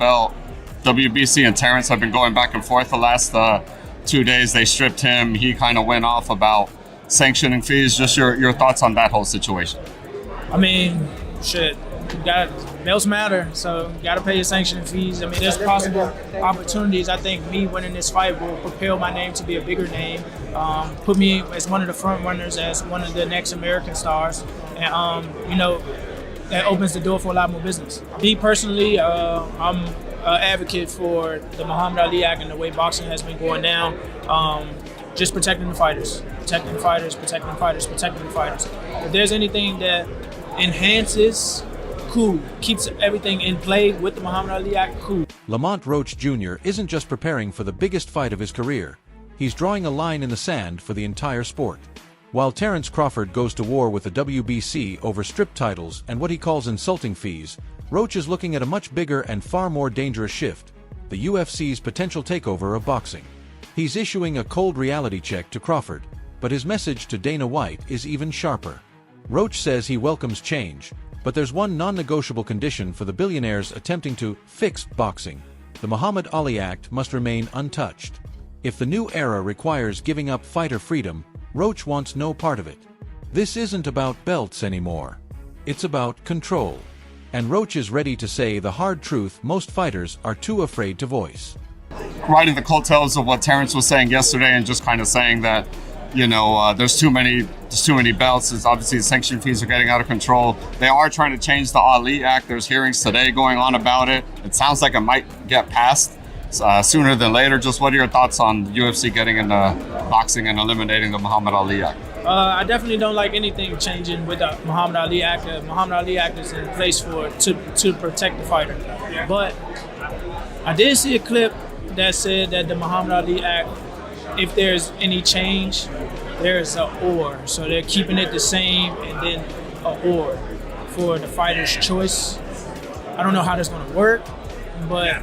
belt. WBC and Terence have been going back and forth the last 2 days. They stripped him. He kind of went off about sanctioning fees. Just your thoughts on that whole situation. I mean, shit, belts matter, so you gotta pay your sanctioning fees. I mean, there's possible opportunities. I think me winning this fight will propel my name to be a bigger name, put me as one of the front runners, as one of the next American stars, and that opens the door for a lot more business. Me personally, I'm an advocate for the Muhammad Ali Act and the way boxing has been going down. Just protecting the fighters, protecting the fighters, protecting the fighters, protecting the fighters. If there's anything that enhances, cool, keeps everything in play with the Muhammad Ali Act, cool. Lamont Roach Jr. isn't just preparing for the biggest fight of his career, he's drawing a line in the sand for the entire sport. While Terence Crawford goes to war with the WBC over stripped titles and what he calls insulting fees, Roach is looking at a much bigger and far more dangerous shift, the UFC's potential takeover of boxing. He's issuing a cold reality check to Crawford, but his message to Dana White is even sharper. Roach says he welcomes change, but there's one non-negotiable condition for the billionaires attempting to fix boxing. The Muhammad Ali Act must remain untouched. If the new era requires giving up fighter freedom, Roach wants no part of it. This isn't about belts anymore. It's about control. And Roach is ready to say the hard truth most fighters are too afraid to voice. Riding the coattails of what Terence was saying yesterday and just kind of saying that, there's too many belts. It's obviously the sanction fees are getting out of control. They are trying to change the Ali Act. There's hearings today going on about it. It sounds like it might get passed sooner than later. Just what are your thoughts on UFC getting into boxing and eliminating the Muhammad Ali Act? I definitely don't like anything changing with the Muhammad Ali Act. The Muhammad Ali Act is in place to protect the fighter. But I did see a clip that said that the Muhammad Ali Act, if there's any change, there's an or. So they're keeping it the same and then an or for the fighter's choice. I don't know how that's going to work, but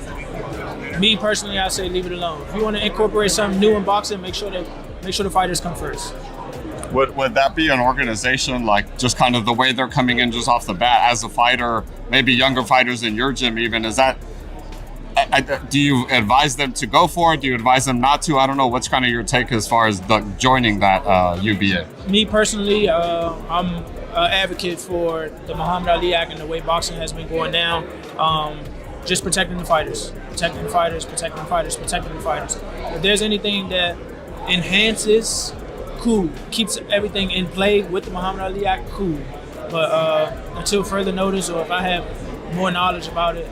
me personally, I say leave it alone. If you want to incorporate something new in boxing, make sure the fighters come first. Would that be an organization, like just kind of the way they're coming in just off the bat as a fighter, maybe younger fighters in your gym even, is that, do you advise them to go for it? Do you advise them not to? I don't know. What's kind of your take as far as joining that UBA? Me personally, I'm an advocate for the Muhammad Ali Act and the way boxing has been going down. Just protecting the fighters, protecting the fighters, protecting the fighters, protecting the fighters. If there's anything that enhances, cool, keeps everything in play with the Muhammad Ali Act, cool. But until further notice, or if I have more knowledge about it,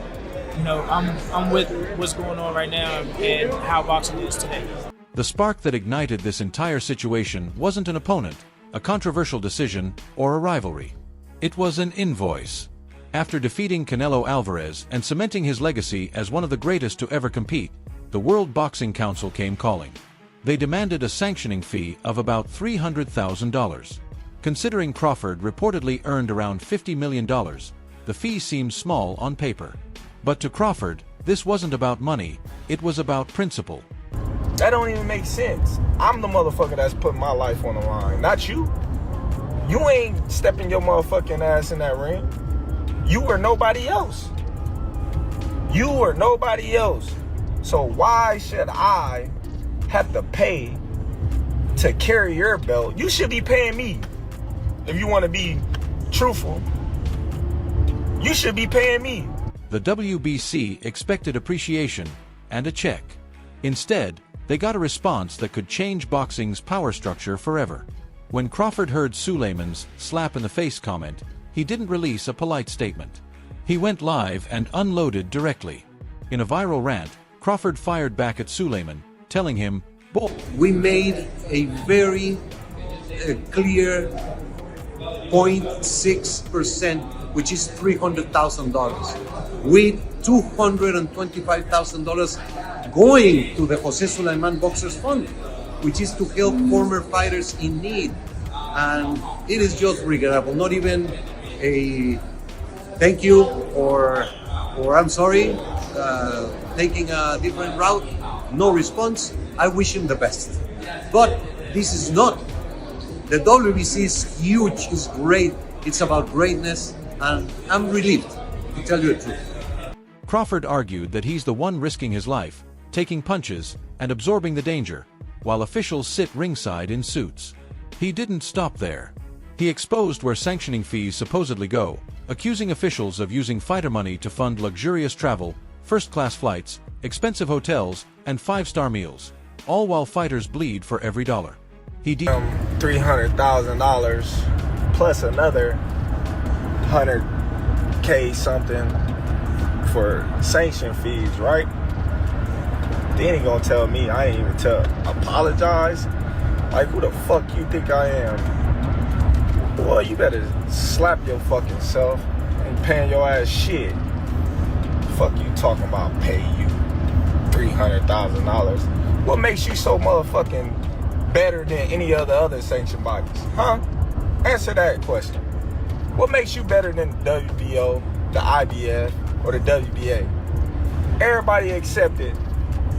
I'm with what's going on right now and how boxing is today. The spark that ignited this entire situation wasn't an opponent, a controversial decision, or a rivalry. It was an invoice. After defeating Canelo Alvarez and cementing his legacy as one of the greatest to ever compete, the World Boxing Council came calling. They demanded a sanctioning fee of about $300,000. Considering Crawford reportedly earned around $50 million, the fee seems small on paper. But to Crawford, this wasn't about money, it was about principle. That don't even make sense. I'm the motherfucker that's putting my life on the line, not you. You ain't stepping your motherfucking ass in that ring. You were nobody else. You were nobody else. So why should I have to pay to carry your belt? You should be paying me. If you want to be truthful, you should be paying me. The WBC expected appreciation and a check. Instead, they got a response that could change boxing's power structure forever. When Crawford heard Suleiman's slap-in-the-face comment, he didn't release a polite statement. He went live and unloaded directly. In a viral rant, Crawford fired back at Suleiman, telling him, We made a very clear 0.6%, which is $300,000, with $225,000 going to the Jose Sulaiman Boxers Fund, which is to help former fighters in need. And it is just regrettable. Not even a thank you or I'm sorry, taking a different route. No response. I wish him the best. But this is not. The WBC is huge, it's great. It's about greatness, and I'm relieved, to tell you the truth. Crawford argued that he's the one risking his life, taking punches, and absorbing the danger, while officials sit ringside in suits. He didn't stop there. He exposed where sanctioning fees supposedly go, accusing officials of using fighter money to fund luxurious travel, first-class flights, expensive hotels, and five-star meals, all while fighters bleed for every dollar. He $300,000 plus another $100K something for sanction fees, right? Then he gonna tell me I ain't even apologize. Like, who the fuck you think I am? Boy, you better slap your fucking self. Ain't paying your ass shit. Fuck you talking about pay you $300,000. What makes you so motherfucking better than any other sanctioned bodies? Huh? Answer that question. What makes you better than the WBO, the IBF, or the WBA? Everybody accepted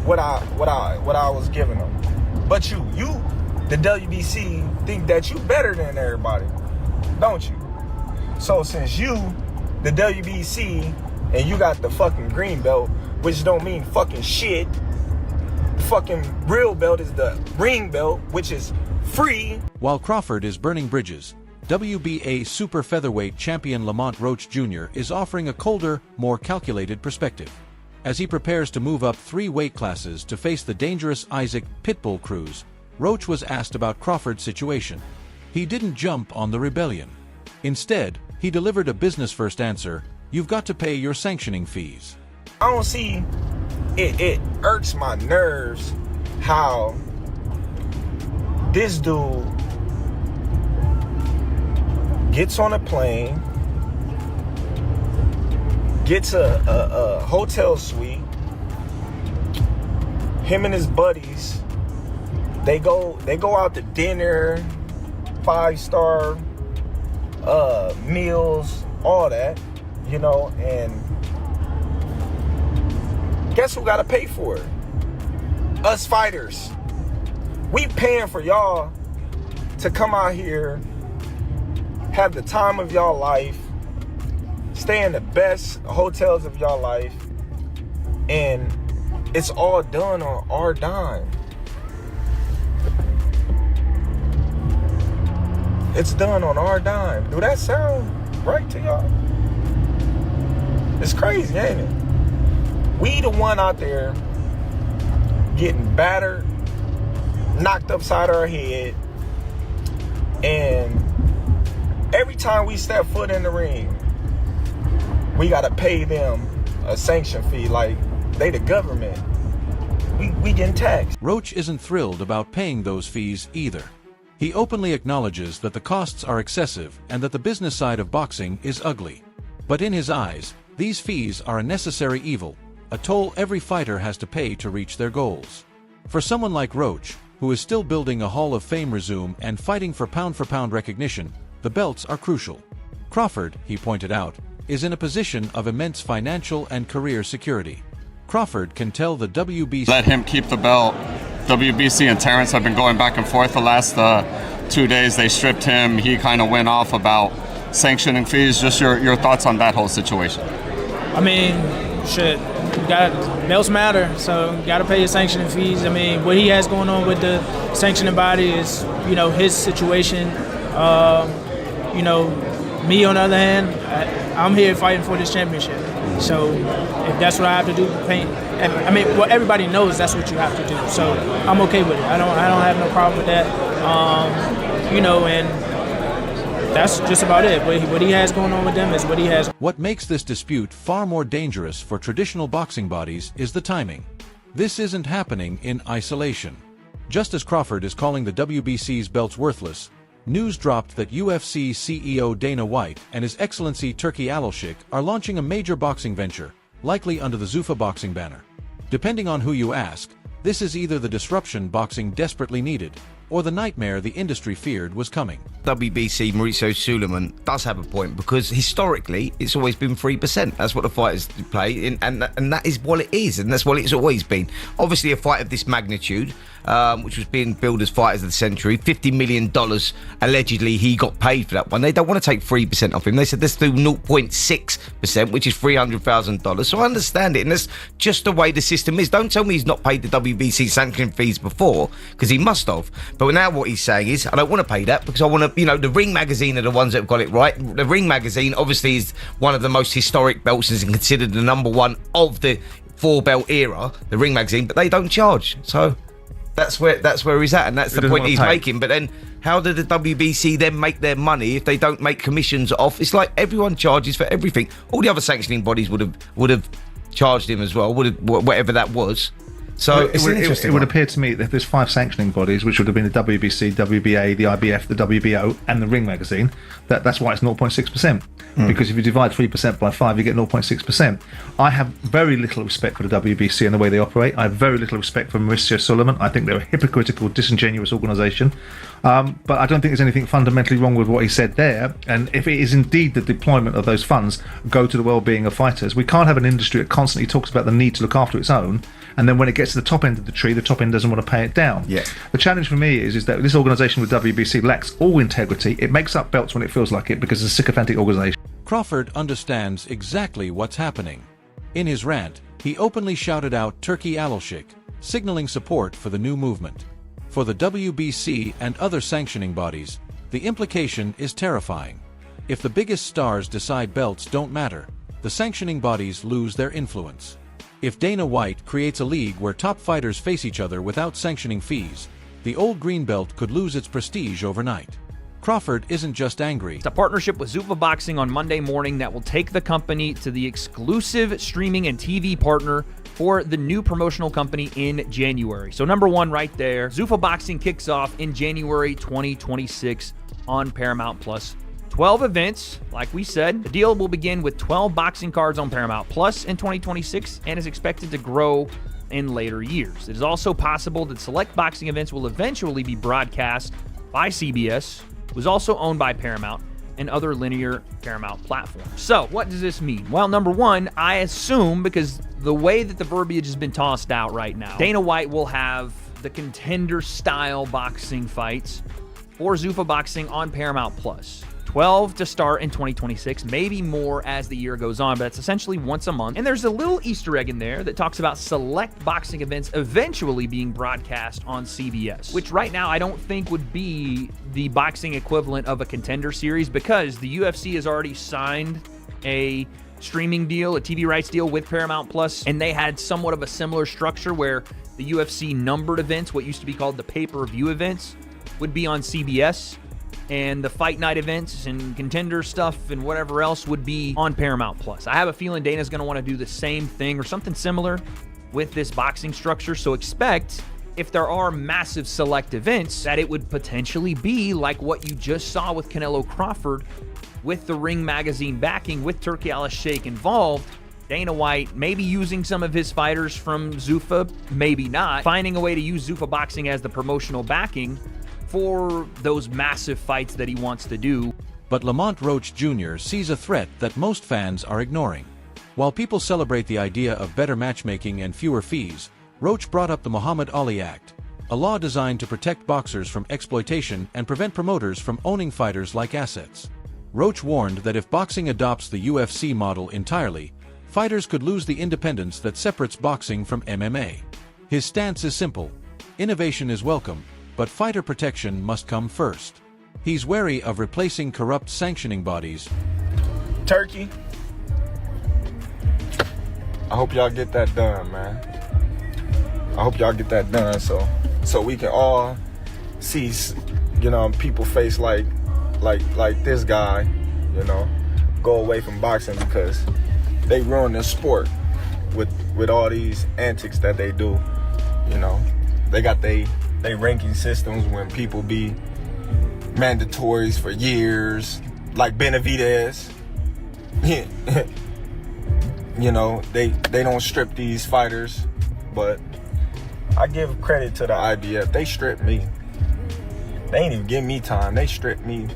what I was giving them. But you, the WBC, think that you better than everybody, don't you? So since you, the WBC, and you got the fucking green belt, which don't mean fucking shit. The fucking real belt is the ring belt, which is free. While Crawford is burning bridges, WBA super featherweight champion Lamont Roach Jr. is offering a colder, more calculated perspective. As he prepares to move up 3 weight classes to face the dangerous Isaac Pitbull Cruz, Roach was asked about Crawford's situation. He didn't jump on the rebellion. Instead, he delivered a business-first answer: you've got to pay your sanctioning fees. I don't see, it irks my nerves how this dude gets on a plane, gets a hotel suite, him and his buddies, they go out to dinner, 5-star meals, all that, you know, and guess who gotta pay for it? Us fighters. We paying for y'all to come out here, have the time of y'all life, stay in the best hotels of y'all life, and it's all done on our dime. It's done on our dime. Do that sound right to y'all? It's crazy, ain't it? We the one out there getting battered, knocked upside our head, and every time we step foot in the ring, we gotta pay them a sanction fee like they the government. We getting taxed. Roach isn't thrilled about paying those fees either. He openly acknowledges that the costs are excessive and that the business side of boxing is ugly. But in his eyes, these fees are a necessary evil, a toll every fighter has to pay to reach their goals. For someone like Roach, who is still building a Hall of Fame resume and fighting for pound recognition, the belts are crucial. Crawford, he pointed out, is in a position of immense financial and career security. Crawford can tell the WBC... Let him keep the belt. WBC and Terence have been going back and forth the last 2 days. They stripped him. He kind of went off about sanctioning fees. Just your thoughts on that whole situation. I mean, shit, belts matter, so you gotta pay your sanctioning fees. I mean, what he has going on with the sanctioning body is, you know, his situation. You know, me on the other hand, I'm here fighting for this championship. So if that's what I have to do, I mean, well, everybody knows that's what you have to do. So I'm okay with it. I don't have no problem with that. You know, and that's just about it. What he has going on with them is what he has. What makes this dispute far more dangerous for traditional boxing bodies is the timing. This isn't happening in isolation. Just as Crawford is calling the WBC's belts worthless, news dropped that UFC CEO Dana White and His Excellency Turki Alalshik are launching a major boxing venture, likely under the Zuffa Boxing banner. Depending on who you ask, this is either the disruption boxing desperately needed, or the nightmare the industry feared was coming. WBC Mauricio Suleiman does have a point, because historically it's always been 3%. That's what the fighters play, and that is what it is, and that's what it's always been. Obviously, a fight of this magnitude, which was being billed as Fighters of the Century. $50 million, allegedly, he got paid for that one. They don't want to take 3% off him. They said, let's do 0.6%, which is $300,000. So I understand it, and that's just the way the system is. Don't tell me he's not paid the WBC sanctioning fees before, because he must have. But now what he's saying is, I don't want to pay that because I want to, the Ring Magazine are the ones that have got it right. The Ring Magazine, obviously, is one of the most historic belts and is considered the number one of the 4-belt era, the Ring Magazine, but they don't charge. So that's where he's at, and that's the point he's making. But then how did the WBC then make their money if they don't make commissions off? It's like everyone charges for everything. All the other sanctioning bodies would have charged him as well, whatever that was. So it would appear to me that if there's 5 sanctioning bodies, which would have been the WBC, WBA, the IBF, the WBO, and the Ring Magazine, that's why it's 0.6%. Because if you divide 3% by 5, you get 0.6%. I have very little respect for the WBC and the way they operate. I have very little respect for Mauricio Suleiman. I think they're a hypocritical, disingenuous organisation. But I don't think there's anything fundamentally wrong with what he said there. And if it is indeed the deployment of those funds go to the well-being of fighters, we can't have an industry that constantly talks about the need to look after its own, and then when it gets to the top end of the tree, the top end doesn't want to pay it down. Yeah. The challenge for me is that this organisation with WBC lacks all integrity. It makes up belts when it feels like it because it's a sycophantic organisation. Crawford understands exactly what's happening. In his rant, he openly shouted out Turkey Alashik, signaling support for the new movement. For the WBC and other sanctioning bodies, the implication is terrifying. If the biggest stars decide belts don't matter, the sanctioning bodies lose their influence. If Dana White creates a league where top fighters face each other without sanctioning fees, the old green belt could lose its prestige overnight. Crawford isn't just angry. It's a partnership with Zuffa Boxing on Monday morning that will take the company to the exclusive streaming and TV partner for the new promotional company in January. So number one right there, Zuffa Boxing kicks off in January 2026 on Paramount Plus. 12 events, like we said. The deal will begin with 12 boxing cards on Paramount Plus in 2026 and is expected to grow in later years. It is also possible that select boxing events will eventually be broadcast by CBS, who is also owned by Paramount, and other linear Paramount platforms. So, what does this mean? Well, number one, I assume, because the way that the verbiage has been tossed out right now, Dana White will have the contender-style boxing fights for Zuffa Boxing on Paramount Plus. 12 to start in 2026, maybe more as the year goes on, but it's essentially once a month. And there's a little Easter egg in there that talks about select boxing events eventually being broadcast on CBS, which right now I don't think would be the boxing equivalent of a Contender Series, because the UFC has already signed a streaming deal, a TV rights deal with Paramount Plus, and they had somewhat of a similar structure where the UFC numbered events, what used to be called the pay-per-view events, would be on CBS, and the fight night events and contender stuff and whatever else would be on Paramount Plus. I have a feeling Dana's going to want to do the same thing or something similar with this boxing structure. So expect, if there are massive select events, that it would potentially be like what you just saw with Canelo Crawford, with the Ring Magazine backing, with Turkey Alashik involved. Dana White maybe using some of his fighters from Zuffa, maybe not, finding a way to use Zuffa Boxing as the promotional backing for those massive fights that he wants to do. But Lamont Roach Jr. sees a threat that most fans are ignoring. While people celebrate the idea of better matchmaking and fewer fees, Roach brought up the Muhammad Ali Act, a law designed to protect boxers from exploitation and prevent promoters from owning fighters like assets. Roach warned that if boxing adopts the UFC model entirely, fighters could lose the independence that separates boxing from MMA. His stance is simple: innovation is welcome, but fighter protection must come first. He's wary of replacing corrupt sanctioning bodies. Turkey, I hope y'all get that done, man. I hope y'all get that done so we can all see, people face like this guy, go away from boxing, because they ruin the sport with all these antics that they do. They got they ranking systems when people be mandatories for years, like Benavidez. They don't strip these fighters, but I give credit to the IBF. They stripped me. They ain't even give me time. They stripped me,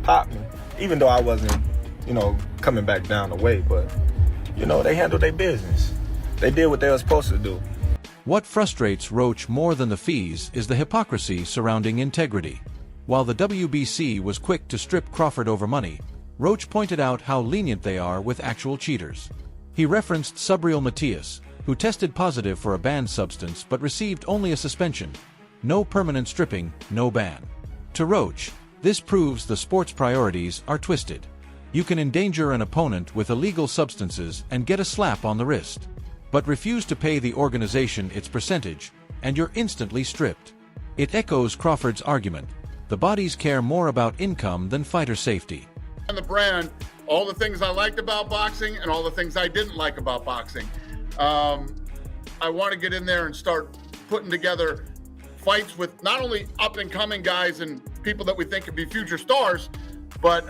pop me, even though I wasn't, coming back down the weight. But they handled their business. They did what they were supposed to do. What frustrates Roach more than the fees is the hypocrisy surrounding integrity. While the WBC was quick to strip Crawford over money, Roach pointed out how lenient they are with actual cheaters. He referenced Subriel Matias, who tested positive for a banned substance but received only a suspension. No permanent stripping, no ban. To Roach, this proves the sport's priorities are twisted. You can endanger an opponent with illegal substances and get a slap on the wrist, but refuse to pay the organization its percentage, and you're instantly stripped. It echoes Crawford's argument: the bodies care more about income than fighter safety. And the brand, all the things I liked about boxing and all the things I didn't like about boxing. I want to get in there and start putting together fights with not only up-and-coming guys and people that we think could be future stars, but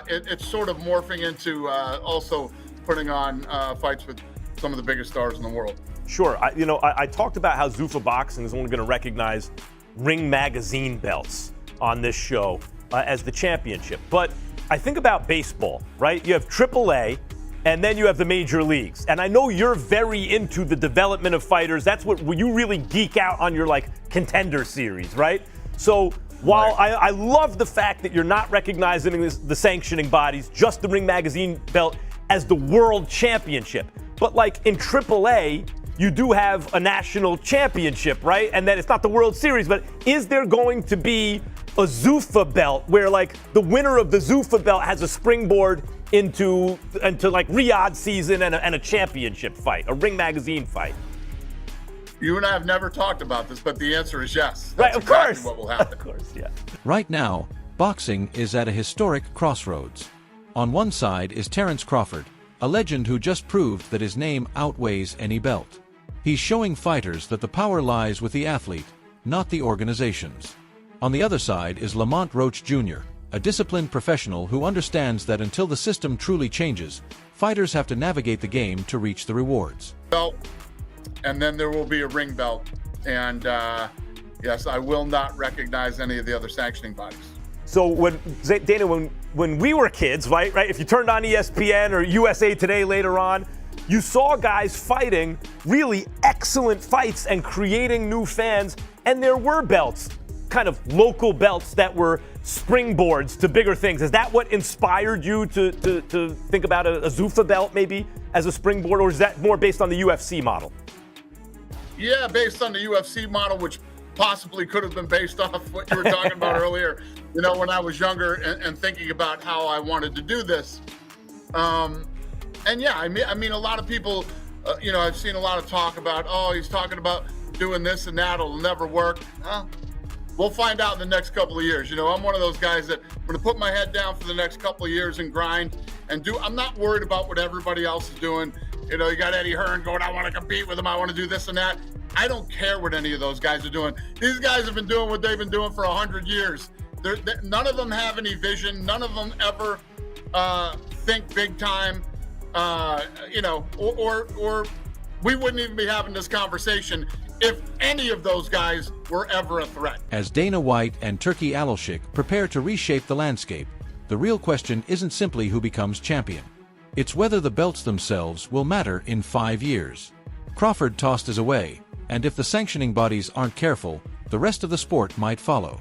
it's sort of morphing into also putting on fights with some of the biggest stars in the world. Sure. I talked about how Zuffa Boxing is only going to recognize Ring Magazine belts on this show as the championship. But I think about baseball, right? You have AAA, and then you have the major leagues. And I know you're very into the development of fighters. That's what you really geek out on your contender series, right? So while I love the fact that you're not recognizing the sanctioning bodies, just the Ring Magazine belt as the world championship. But in AAA, you do have a national championship, right? And then it's not the World Series, but is there going to be a Zuffa belt where the winner of the Zuffa belt has a springboard into Riyadh season and a championship fight, a Ring Magazine fight? You and I have never talked about this, but the answer is yes. Right, of course. What will happen. Of course, yeah. Right now, boxing is at a historic crossroads. On one side is Terence Crawford, a legend who just proved that his name outweighs any belt. He's showing fighters that the power lies with the athlete, not the organizations. On the other side is Lamont Roach Jr., a disciplined professional who understands that until the system truly changes, fighters have to navigate the game to reach the rewards. Belt, and then there will be a ring belt. And yes, I will not recognize any of the other sanctioning bodies. So Dana, when we were kids, right? If you turned on ESPN or USA Today later on, you saw guys fighting really excellent fights and creating new fans, and there were belts, kind of local belts that were springboards to bigger things. Is that what inspired you to think about a Zuffa belt maybe as a springboard, or is that more based on the UFC model? Yeah, based on the UFC model, which possibly could have been based off what you were talking about earlier, when I was younger and thinking about how I wanted to do this. And yeah, I mean, a lot of people, I've seen a lot of talk about, he's talking about doing this and that, it'll never work. We'll find out in the next couple of years. I'm one of those guys that I'm going to put my head down for the next couple of years and grind and I'm not worried about what everybody else is doing. You got Eddie Hearn going, I want to compete with him, I want to do this and that. I don't care what any of those guys are doing. These guys have been doing what they've been doing for 100 years. None of them have any vision. None of them ever think big time. Or we wouldn't even be having this conversation if any of those guys were ever a threat. As Dana White and Turkey Alalshik prepare to reshape the landscape, the real question isn't simply who becomes champion. It's whether the belts themselves will matter in 5 years. Crawford tossed his away, and if the sanctioning bodies aren't careful, the rest of the sport might follow.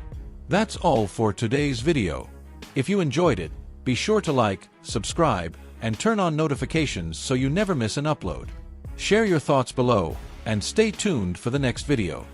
That's all for today's video. If you enjoyed it, be sure to like, subscribe, and turn on notifications so you never miss an upload. Share your thoughts below, and stay tuned for the next video.